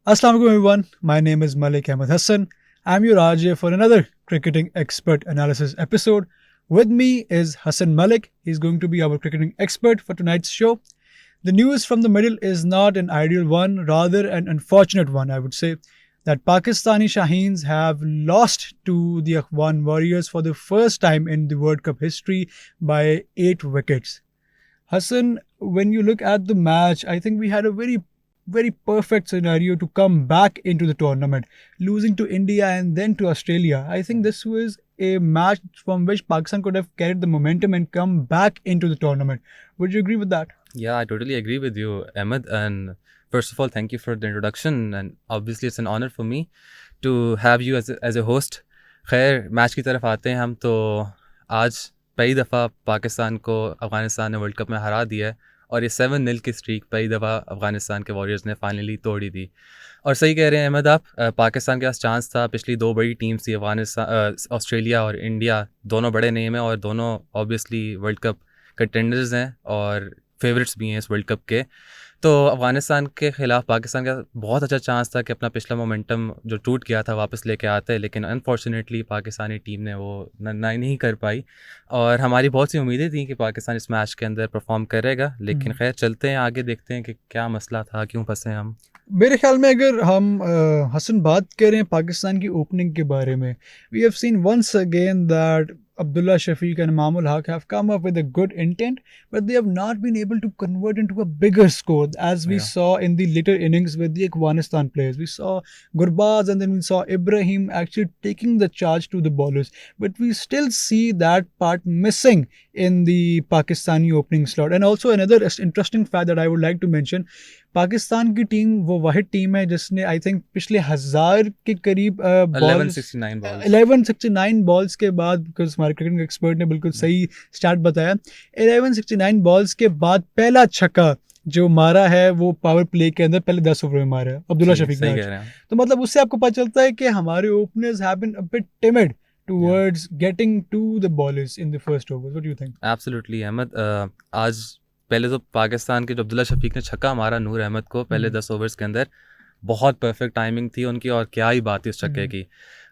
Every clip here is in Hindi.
Assalamu alaikum everyone. My name is Malik Ahmed Hassan. I'm your RJ for another cricketing expert analysis episode. With me is Hassan Malik. He's going to be our cricketing expert for tonight's show. The news from the middle is not an ideal one, rather an unfortunate one, I would say, that Pakistani Shaheens have lost to the Afghan Warriors for the first time in the World Cup history by 8 wickets. Hassan, when you look at the match, I think we had a very perfect scenario to come back into the tournament, losing to India and then to Australia. I think this was a match from which Pakistan could have carried the momentum and come back into the tournament. Would you agree with that? Yeah, I totally agree with you, Ahmed. And first of all, thank you for the introduction. And obviously, it's an honor for me to have you as a host. खैर मैच की तरफ आते हैं हम तो आज पहली दफ़ा पाकिस्तान को अफ़गानिस्तान ने वर्ल्ड कप में हरा दिया है और ये 7-0 की स्ट्रीक पहली दफ़ा अफ़गानिस्तान के वॉरियर्स ने फाइनली तोड़ी दी। और सही कह रहे हैं अहमद आप, पाकिस्तान के पास चांस था। पिछली दो बड़ी टीम्स थी अफ़गानिस्तान, ऑस्ट्रेलिया और इंडिया, दोनों बड़े नेम हैं और दोनों ऑब्वियसली वर्ल्ड कप कंटेंडर्स हैं और फेवरेट्स भी हैं इस वर्ल्ड कप के। तो अफ़गानिस्तान के ख़िलाफ़ पाकिस्तान का बहुत अच्छा चांस था कि अपना पिछला मोमेंटम जो टूट गया था वापस लेके आते, लेकिन अनफॉर्चुनेटली पाकिस्तानी टीम ने वो नहीं कर पाई। और हमारी बहुत सी उम्मीदें थी कि पाकिस्तान इस मैच के अंदर परफॉर्म करेगा, लेकिन खैर चलते हैं आगे, देखते हैं कि क्या मसला था, क्यों फंसे हम। मेरे ख्याल में अगर हम हसन बात करें पाकिस्तान की ओपनिंग के बारे में, we have seen once again that Abdullah Shafiq and Imamul Haq have come up with a good intent, but they have not been able to convert into a bigger score, as we saw in the later innings with the Afghanistan players. We saw Gurbaz and then we saw Ibrahim actually taking the charge to the bowlers, but we still see that part missing in the Pakistani opening slot. And also another interesting fact that I would like to mention, Pakistan की टीम वो वाहिद टीम है जिसने आई थिंक पिछले 1000 के करीब 1169 बॉल्स के बाद, बिकॉज हमारे क्रिकेट एक्सपर्ट ने बिल्कुल सही स्टार्ट बताया, 1169 बॉल्स के बाद पहला छक्का जो मारा है वो पावर प्ले के अंदर पहले 10 ओवर में मारा है अब्दुल्ला शफीक ने। तो मतलब उससे आपको पता चलता है कि हमारे openers have been a bit timid towards getting to the bowlers in the first overs. What do you think? Absolutely, Ahmed. आज पहले तो पाकिस्तान के जो अब्दुल्ला शफीक ने छक्का मारा नूर अहमद को पहले 10 ओवर्स के अंदर, बहुत परफेक्ट टाइमिंग थी उनकी और क्या ही बात थी उस छक्के की।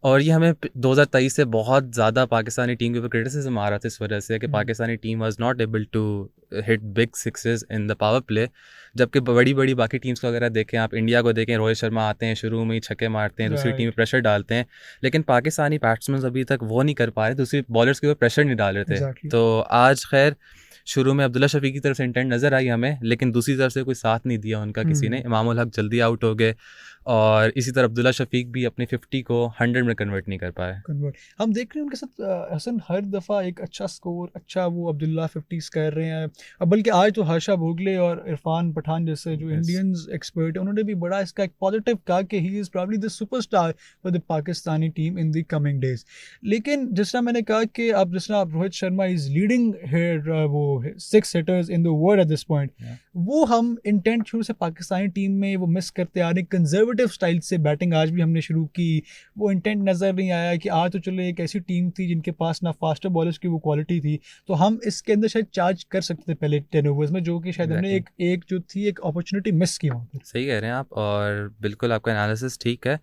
और ये हमें 2023 से बहुत ज़्यादा पाकिस्तानी टीम के ऊपर क्रिटिसिज्म आ रहा था इस वजह से कि Pakistani team was not able to hit big sixes in the power play, जबकि बड़ी बाकी टीम्स को अगर देखें, आप इंडिया को देखें, रोहित शर्मा आते हैं शुरू में ही छक्के मारते हैं, दूसरी टीम में प्रेशर डालते हैं, लेकिन पाकिस्तानी बैट्समैन अभी तक वो नहीं कर पा रहे, दूसरी बॉलर्स के ऊपर प्रेशर नहीं डाल रहे थे। तो आज खैर शुरू में अब्दुल्ला शफीक की तरफ से इंटेंट नज़र आई हमें, लेकिन दूसरी तरफ से कोई साथ नहीं दिया उनका किसी ने। इमामुल हक जल्दी आउट हो गए और इसी तरह अब्दुल्ला शफीक भी अपनी 50 को 100 में कन्वर्ट नहीं कर पाए। हम देख रहे हैं उनके साथ हसन हर दफ़ा एक अच्छा स्कोर, अच्छा वो अब्दुल्ला 50s कर रहे हैं। अब बल्कि आज तो हर्षा भोगले और इरफान पठान जैसे जो इंडियंस एक्सपर्ट हैं उन्होंने भी बड़ा इसका एक पॉजिटिव कहा कि he is probably the superstar for the Pakistani team in the coming days. लेकिन जिस तरह मैंने कहा कि अब जिस तरह रोहित शर्मा इज़ लीडिंग वो 6 hitters in the world at this point, वो हम इंटेंट शुरू से पाकिस्तानी टीम में वो मिस करते आ रहे। कंजर्वेटिव स्टाइल से बैटिंग आज भी हमने शुरू की, वो इंटेंट नज़र नहीं आया कि आज तो चलो एक ऐसी टीम थी जिनके पास ना फास्टर बॉलर्स की वो क्वालिटी थी, तो हम इसके अंदर शायद चार्ज कर सकते थे पहले 10 ओवर्स में, जो कि शायद हमने एक जो थी एक अपॉर्चुनिटी मिस की वहाँ पर। सही कह रहे हैं आप और बिल्कुल आपका एनालिसिस ठीक है।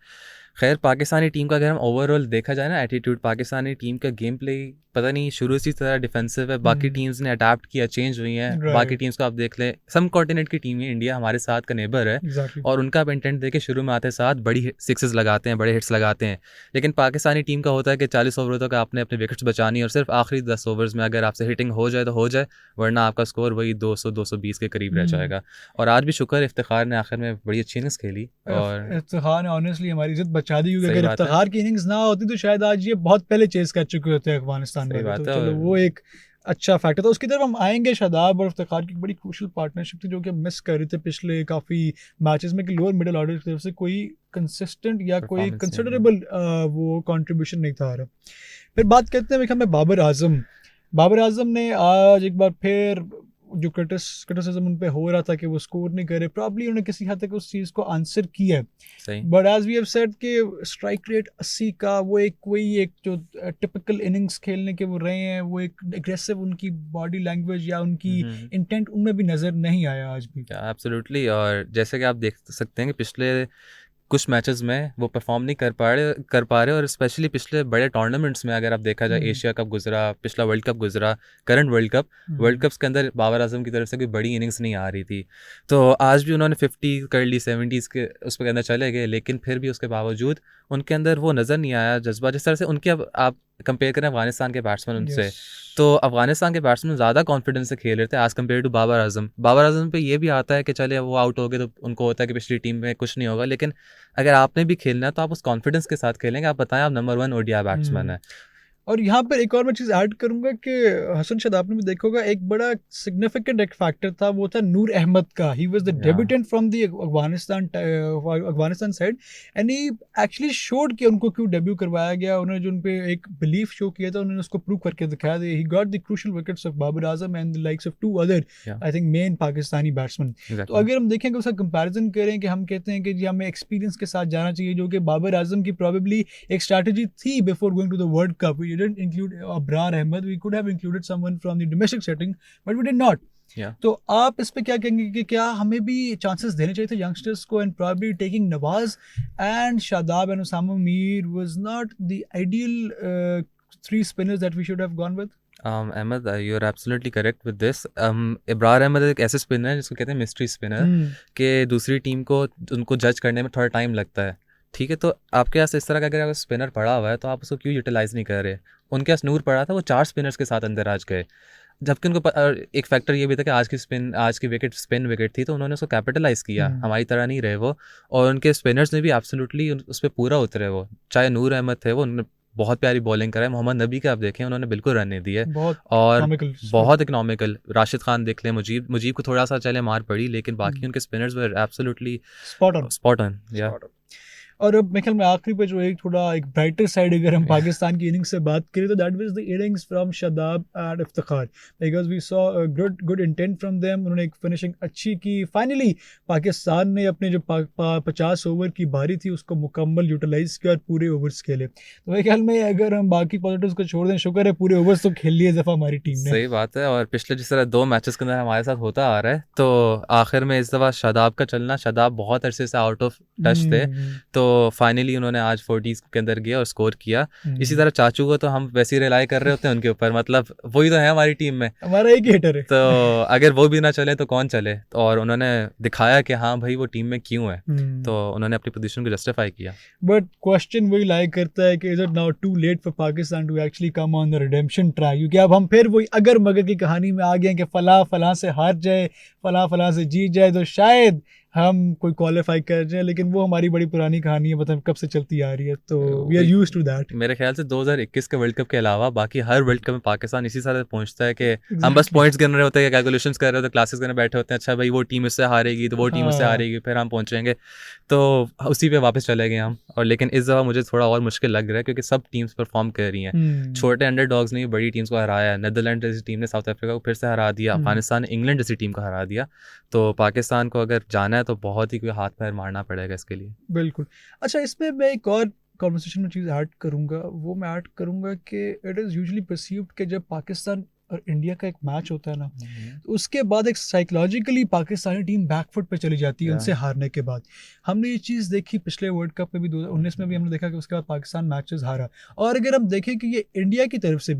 खैर पाकिस्तानी टीम का अगर हम ओवरऑल देखा जाए ना, एटीट्यूड पाकिस्तानी टीम का गेम प्ले पता नहीं शुरू से इस तरह डिफेंसिव है, बाकी टीम्स ने अडाप्ट किया, चेंज हुई हैं। बाकी टीम्स को आप देख लें, सब कॉन्टिनेंट की टीम है, इंडिया हमारे साथ का नेबर है और उनका आप इंटेंट देखे शुरू में आते साथ बड़ी सिक्सेस लगाते हैं, बड़े हिट्स लगाते हैं, लेकिन पाकिस्तानी टीम का होता है कि 40 ओवर तक आपने अपने विकेट्स बचानी और सिर्फ आखिरी 10 ओवर्स में अगर आपसे हिटिंग हो जाए तो हो जाए, वरना आपका स्कोर वही 200-220 के करीब रह जाएगा। और आज भी शुक्र इफ्तिखार ने आखिर में बड़ी अच्छी इनिंग्स खेली और इफ्तिखार ने ऑनेस्टली हमारी इज्जत बचा दी, क्योंकि अगर इफ्तिखार की इनिंग्स ना होती तो शायद आज ये बहुत पहले चेस कर चुके होते हैं अफगानिस्तान में। तो चलो वो एक अच्छा फैक्टर था। उसकी तरफ हम आएंगे। शादाब और इफ्तिखार की बड़ी क्रूशल पार्टनरशिप थी जो कि मिस कर रहे थे पिछले काफ़ी मैचेस में, कि लोअर मिडिल ऑर्डर की तरफ से कोई कंसिस्टेंट या कोई कंसिडरेबल वो कंट्रीब्यूशन नहीं था आ रहा। फिर बात करते हैं हमें बाबर आजम ने आज एक बार फिर जो क्रिटिसिज्म उन पे हो रहा था कि वो स्कोर नहीं करे, प्रॉब्ली उन्होंने किसी हद तक उस चीज़ को आंसर किया है। But as we have said कि स्ट्राइक रेट 80 का वो एक जो टिपिकल इनिंग्स खेलने के वो रहे हैं, वो एक एग्रेसिव उनकी बॉडी लैंग्वेज या उनकी इंटेंट उनमें भी नज़र नहीं आया आज भी। एब्सोल्युटली। और जैसे कि आप देख सकते हैं कि पिछले कुछ मैचेस में वो परफॉर्म नहीं कर पा रहे और स्पेशली पिछले बड़े टूर्नामेंट्स में अगर आप देखा जाए, एशिया कप गुजरा, पिछला वर्ल्ड कप गुजरा, करंट वर्ल्ड कप्स के अंदर बाबर आजम की तरफ से कोई बड़ी इनिंग्स नहीं आ रही थी। तो आज भी उन्होंने 50 कर ली, 70s के उस पर अंदर चले गए, लेकिन फिर भी उसके बावजूद उनके अंदर वो नज़र नहीं आया जज्बा, जिस तरह से उनके, अब आप कंपेयर करें अफगानिस्तान के बैट्समैन उनसे, तो अफगानिस्तान के बैट्समैन ज़्यादा कॉन्फिडेंस से खेल रहे थे as compare to Babar Azam पे ये भी आता है कि चले वो आउट हो गए तो उनको होता है कि पिछली टीम में कुछ नहीं होगा, लेकिन अगर आपने भी खेलना है तो आप उस कॉन्फिडेंस के साथ खेलेंगे। आप बताएं, आप नंबर 1 ओडीआई बैट्समैन है। और यहाँ पर एक और मैं चीज़ ऐड करूंगा कि हसन, शायद आपने भी देखा होगा, एक बड़ा सिग्निफिकेंट एक फैक्टर था, वो था नूर अहमद का। He was the debutant from the Afghanistan side and he actually showed कि उनको क्यों डेब्यू करवाया गया। उन्होंने जो उन पे एक बिलीफ शो किया था, उन्होंने उसको प्रूव करके दिखाया। He got the crucial wickets of Babar Azam and the likes of 2 other I think main Pakistani batsman. तो अगर हम देखें कि उसका कंपैरिजन करें कि हम कहते हैं कि जी हमें एक्सपीरियंस के साथ जाना चाहिए, जो कि बाबर आजम की प्रोबेबली एक स्ट्रैटेजी थी before going to the world cup. didn't include Abrar Ahmed. We could have included someone from the domestic setting, but we did not. तो आप इस पे क्या कहेंगे कि क्या हमें भी चांसेस देने चाहिए थे यंगस्टर्स को, and probably taking Nawaz and Shadab and Usama Mir was not the ideal 3 spinners that we should have gone with? Ahmed, you are absolutely correct with this. Abrar Ahmed एक ऐसे स्पिनर है जिसको कहते हैं मिस्ट्री स्पिनर, कि दूसरी टीम को उनको जज करने में थोड़ा टाइम लगता है। ठीक है, तो आपके पास इस तरह का अगर स्पिनर पड़ा हुआ है तो आप उसको क्यों यूटिलाइज़ नहीं कर रहे? उनके पास नूर पड़ा था, वो 4 स्पिनर्स के साथ अंदर आज गए, जबकि उनको एक फैक्टर ये भी था कि आज की विकेट स्पिन विकेट थी, तो उन्होंने उसको कैपिटलाइज़ किया। हमारी तरह नहीं रहे वो, और उनके स्पिनर्स ने भी एब्सोल्युटली उस पर पूरा उतरे। वो चाहे नूर अहमद थे, वो उन्होंने बहुत प्यारी बॉलिंग कराई। मोहम्मद नबी के आप देखें, उन्होंने बिल्कुल रन नहीं दिए, और बहुत इकोनॉमिकल। राशिद खान देख लें, मुजीब को थोड़ा सा चले मार पड़ी, लेकिन बाकी उनके spinners were absolutely spot on. या और अब मेरे ख्याल में आखिरी पे जो एक ब्राइटर साइड अगर हम पाकिस्तान की इनिंग्स से बात करें तो that was the innings from Shadab and Iftikhar, because we saw good intent from them. उन्होंने एक फिनिशिंग अच्छी की। फाइनली पाकिस्तान ने अपने जो 50 ओवर की बारी थी उसको मुकम्मल यूटिलाइज किया और पूरे ओवर्स खेले। तो मेरे ख्याल में अगर हम बाकी पॉजिटिव्स को छोड़ दें, शुक्र है पूरे ओवर्स तो खेल लिए इस दफ़ा हमारी टीम ने। सही बात है, और पिछले जिस तरह 2 मैचेस के अंदर हमारे साथ होता आ रहा है, तो आखिर में इस दफ़ा शादाब का चलना, शादाब बहुत अरसे से आउट ऑफ टच थे, तो फाइनली उन्होंने आज 40s के अंदर गया और स्कोर किया। इसी तरह चाचू को तो हम वैसे ही रिलाई कर रहे होते हैं उनके ऊपर, मतलब वही तो है हमारी टीम में, हमारा एक ही हिटर है। तो अगर वो भी ना चले तो कौन चले, और उन्होंने दिखाया कि हाँ भाई वो टीम में क्यों है, तो उन्होंने अपनी पोजीशन को जस्टिफाई किया। बट क्वेश्चन वही लाइक करता है कि is it now too late for Pakistan to actually come on the redemption track? क्योंकि अब हम फिर वही अगर मगर की कहानी में आ गए कि फलां से हार जाए, फलां से जीत जाए तो शायद हम कोई क्वालिफाई कर जाए, लेकिन वो हमारी बड़ी पुरानी कहानी है, मतलब कब से चलती आ रही है, तो we are used to that. मेरे ख्याल से 2021 के वर्ल्ड कप के अलावा बाकी हर वर्ल्ड कप में पाकिस्तान इसी तरह पहुंचता है कि हम बस पॉइंट्स गिन रहे होते हैं, कैलकुलेशंस कर रहे होते हैं, क्लासेस करने बैठे होते हैं, अच्छा भाई वो टीम इससे हारेगी तो वो टीम उससे हारेगी, फिर हम पहुंचेंगे, तो उसी पे वापस चले गए हम। और लेकिन इस दफ़ा मुझे थोड़ा और मुश्किल लग रहा है, क्योंकि सब टीम्स परफॉर्म कर रही हैं। छोटे अंडरडॉग्स ने बड़ी टीम्स को हराया, नेदरलैंड जैसी टीम ने साउथ अफ्रीका को फिर से हरा दिया, अफगानिस्तान ने इंग्लैंड जैसी टीम को हरा दिया, तो पाकिस्तान को अगर जाना है तो बहुत ही हाथ पैर मारना पड़ेगा इसके लिए। बिल्कुल। अच्छा, इसमें मैं एक और कॉन्वर्सेशन में चीज़ ऐड करूँगा, वो मैं ऐड करूँगा कि इट इज़ यूजुअली परसीव्ड कि जब पाकिस्तान और इंडिया का एक मैच होता है ना, तो उसके बाद एक साइकोलॉजिकली पाकिस्तानी टीम बैकफुट पे चली जाती है उनसे हारने के बाद। हमने ये चीज़ देखी पिछले वर्ल्ड कप में भी, 2019 में भी हमने देखा कि उसके बाद पाकिस्तान मैचेस हारा। और अगर हम देखें कि ये इंडिया की तरफ से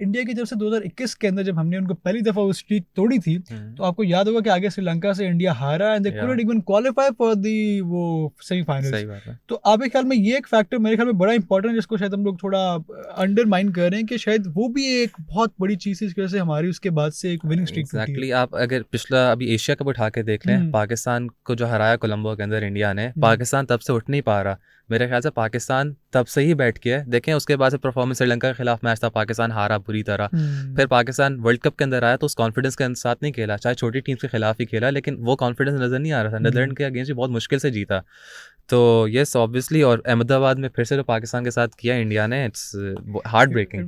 2021 के अंदर जब हमने उनको पहली दफा वो स्ट्रीक तोड़ी थी, तो आपको याद होगा कि आगे श्रीलंका से इंडिया हारा and they couldn't even qualify for the वो सेमीफाइनल्स। तो आपके ख्याल में ये एक फैक्टर मेरे ख्याल में बड़ा इंपॉर्टेंट है, जिसको शायद हम लोग थोड़ा अंडरमाइन कर रहे हैं, कि शायद वो भी एक बहुत बड़ी चीज़ है, इस वजह से हमारी उसके बाद से एक विनिंग स्ट्रीक टूटी है। आप अगर पिछला अभी एशिया कप उठा के देख लें, पाकिस्तान को जो हराया कोलंबो के अंदर इंडिया ने, पाकिस्तान तब से उठ नहीं पा रहा। मेरे ख्याल से पाकिस्तान तब से ही बैठ गया है। देखें उसके बाद से परफॉर्मेंस श्रीलंका के खिलाफ मैच था, पाकिस्तान हारा बुरी तरह। फिर पाकिस्तान वर्ल्ड कप के अंदर आया तो उस कॉन्फिडेंस के साथ नहीं खेला, चाहे छोटी टीम्स के खिलाफ ही खेला, लेकिन वो कॉन्फिडेंस नज़र नहीं आ रहा था। नीदरलैंड के अगेंस्ट बहुत मुश्किल से जीता, तो यस ऑब्वियसली। और अहमदाबाद में फिर से जो पाकिस्तान के साथ किया इंडिया ने, इट्स हार्ट ब्रेकिंग।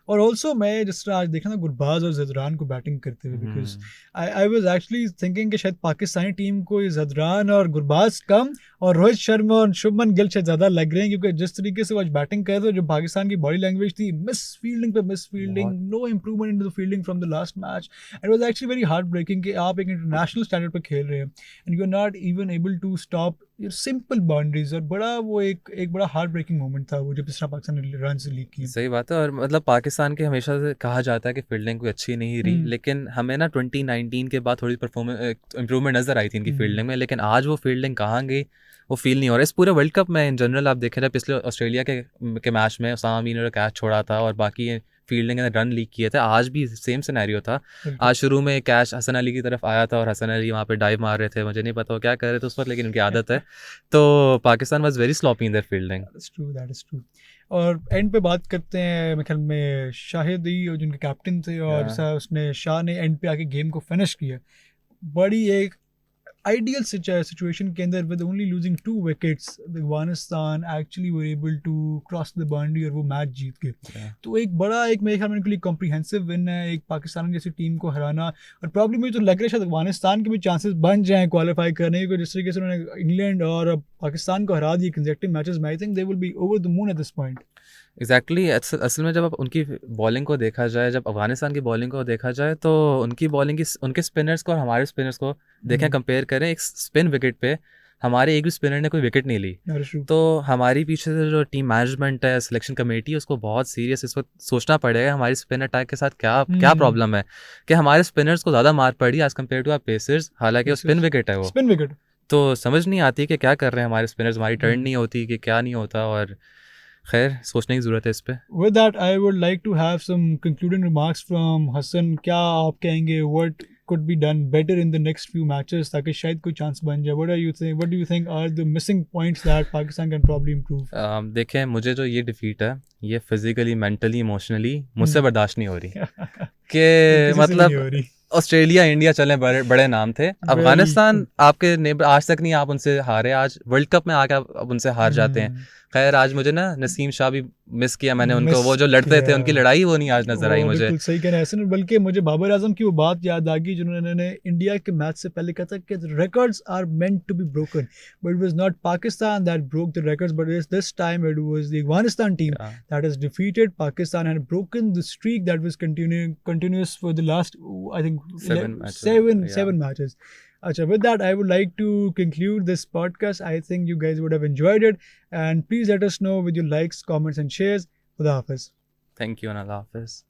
और ऑल्सो मैं जिस तरह आज देखा ना गुरबाज और जदरान को बैटिंग करते हुए, because I was actually thinking कि शायद पाकिस्तानी टीम को ये जदरान और गुरबाज कम और रोहित शर्मा और शुभमन गिल शायद ज़्यादा लग रहे हैं, क्योंकि जिस तरीके से वो आज बैटिंग कर रहे थे, जो पाकिस्तान की बॉडी लैंग्वेज थी, मिस फील्डिंग पे miss fielding, no improvement in the fielding from the last match. It was actually very heart breaking कि आप एक इंटरनेशनल स्टैंडर्ड पर खेल रहे हैं and you are not even able to stop your simple boundaries. और बड़ा वो एक बड़ा हार्ट ब्रेकिंग मोमेंट था वो, जब इस तरह पाकिस्तान ने रन लीक किए. सही बात है। और मतलब पाकिस्तान के हमेशा से कहा जाता है कि फील्डिंग कोई अच्छी नहीं रही, लेकिन हमें ना 2019 के बाद थोड़ी परफॉर्मेंस इंप्रूवमेंट नज़र आई थी इनकी फील्डिंग में, लेकिन आज वो फील्डिंग कहाँ गई वो फील नहीं हो रहा. इस पूरे वर्ल्ड कप में इन जनरल आप देखें, जब पिछले ऑस्ट्रेलिया के मैच में उसामा मीर ने कैच छोड़ा था और बाकी फील्डिंग ने रन लीक किए थे, आज भी सेम सिनेरियो था. आज शुरू में कैच हसन अली की तरफ आया था और हसन अली वहाँ पे डाइव मार रहे थे, मुझे नहीं पता वो क्या कर रहे थे उस वक्त, लेकिन उनकी आदत है. तो Pakistan was very sloppy in their fielding. That is true. और एंड पे बात करते हैं मेरे ख्याल में शाहिदी और जिनके कैप्टन थे, और जैसा उसने शाह ने एंड पे आके गेम को फिनिश किया, बड़ी एक आइडियल सिचुएशन के अंदर with only losing 2 wickets Afghanistan actually were able to cross the boundary और वो मैच जीत गए. तो एक बड़ा एक मेरे ख्याल में उनके लिए कॉम्प्रिहेंसिव विन है, एक पाकिस्तान जैसी टीम को हराना. और प्रॉब्लम मुझे तो लग रहा है शायद अफगानिस्तान के भी चांसेस बन जाएं क्वालिफाई करने के, जिस तरीके से उन्होंने इंग्लैंड और पाकिस्तान को हरा दिए कंसेक्टिव मैचेस में. I think they will be over the moon at this point. Exactly. असल में जब आप उनकी बॉलिंग को देखा जाए, जब अफगानिस्तान की बॉलिंग को देखा जाए, तो उनकी बॉलिंग की उनके स्पिनर्स को और हमारे स्पिनर्स को देखें, कंपेयर करें, एक स्पिन विकेट पे हमारे एक भी स्पिनर ने कोई विकेट नहीं ली. तो हमारी पीछे से जो टीम मैनेजमेंट है, सिलेक्शन कमेटी है, उसको बहुत सीरियस इस वक्त सोचना पड़ेगा हमारी स्पिन अटैक के साथ क्या प्रॉब्लम है कि हमारे स्पिनर्स को ज़्यादा मार पड़ी आज कम्पेयर टू आर पेसर्स, हालांकि वो स्पिन विकेट है. वो स्पिन विकेट तो समझ नहीं आती कि क्या कर रहे हैं हमारे स्पिनर्स, हमारी टर्न नहीं होती कि क्या नहीं होता. और खैर सोचने की ज़रूरत है इस पे. With that, I would like to have some concluding remarks from Hassan. क्या आप कहेंगे what could be done better in the next few matches ताकि शायद कोई चांस बन जाए? What do you think are the missing points that Pakistan can probably improve? देखें, मुझे जो ये डिफीट है, ये फिजिकली, मेंटली, इमोशनली मुझसे बर्दाश्त नहीं हो रही कि मतलब ऑस्ट्रेलिया, इंडिया चले बड़े नाम थे. अफगानिस्तान आपके नेबर आज तक नहीं, आप उनसे हारे, आज वर्ल्ड कप में आके आप उनसे हार जाते हैं. खैर आज मुझे ना नसीम शाह भी मिस किया मैंने उनको, वो जो लड़ते थे उनकी लड़ाई वो नहीं आज नजर आई मुझे. बिल्कुल सही कह रहे हैं. बल्कि मुझे बाबर आजम की वो बात याद आ गई जिन्होंने इंडिया के मैच से पहले कहा था कि records are meant to be broken, but it was not Pakistan that broke the records, but this time it was the Afghanistan team that has defeated Pakistan and broken the streak that was continuous for the last I think seven matches. Achha, with that, I would like to conclude this podcast. I think you guys would have enjoyed it. And please let us know with your likes, comments, and shares. Khuda Hafiz. Thank you, and Allah Hafiz.